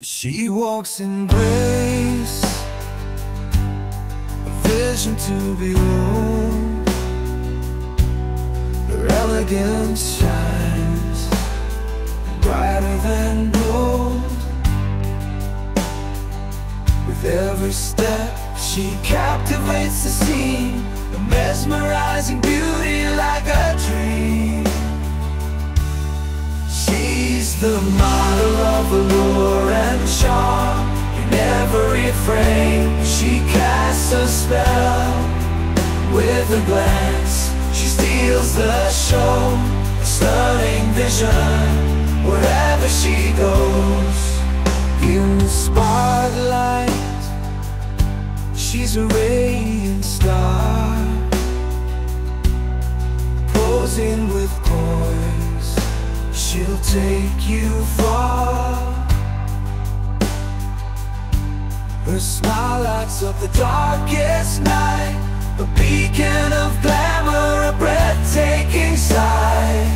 She walks in grace, a vision to behold. Her elegance shines brighter than gold. With every step she captivates the scene, a mesmerizing beauty like a dream. She's the model of allure and charm. In every frame she casts a spell. With a glance she steals the show, a stunning vision wherever she goes. In the spotlight she's a radiant star, posing with poise, she'll take you far. Her smile lights up the darkest night, a beacon of glamour, a breathtaking sight.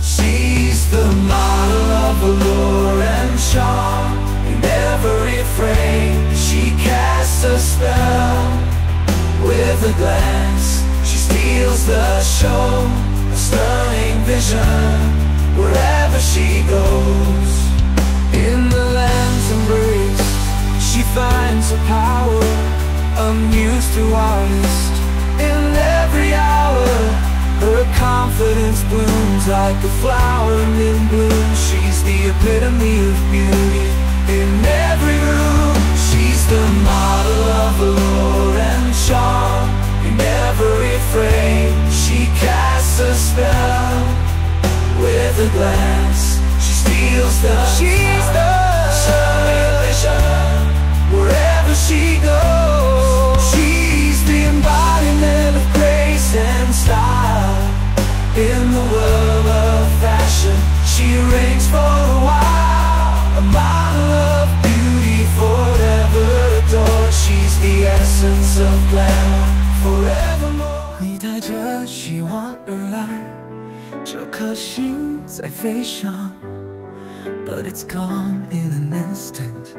She's the model of allure and charm. In every frame she casts a spell. With a glance she steals the show, a stunning vision wherever she goes. In the land's embrace she finds her power, a muse to artists. In every hour her confidence blooms like a flower in bloom. She's the epitome of beauty in every room. She's the model of allure and charm. In every frame she casts a spell. With a glance she steals the vision wherever she goes. She's the embodiment of grace and style. In the world of fashion she reigns for a while, a model of beauty forever adored. She's the essence of glamour forevermore. 你带着希望而来，这颗心在飞翔 But it's gone in an instant。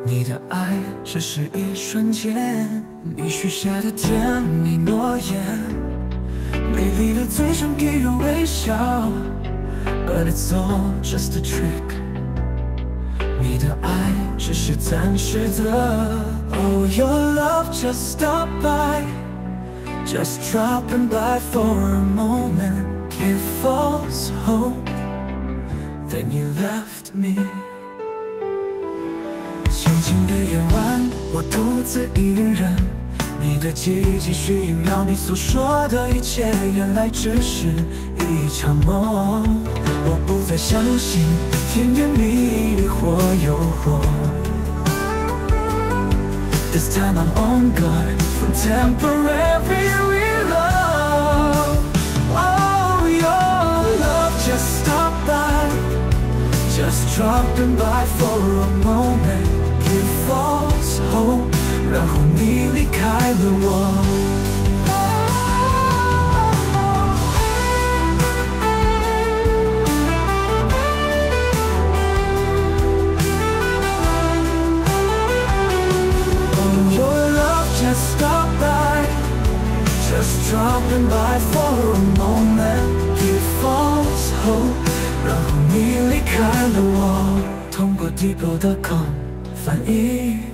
你的爱只是一瞬间，你许下的甜蜜诺言，美丽的嘴唇给人微笑 But it's all just a trick。 你的爱只是暂时的 Oh, your love just stopped by, just dropping by for a moment. Give false hope, then you left me。 静静的夜晚，我独自一人，你的记忆继续萦绕，你所说的一切原来只是一场梦。我不再相信甜言蜜语或诱惑， This time I'm on guard from temporary love. Oh, your love just stopped by, just dropping by for a moment. Give false hope， 然后你离开了我。 Just stop by, just dropping by for a moment. Give false hope， 然后你离开了我。通过地表的空翻译。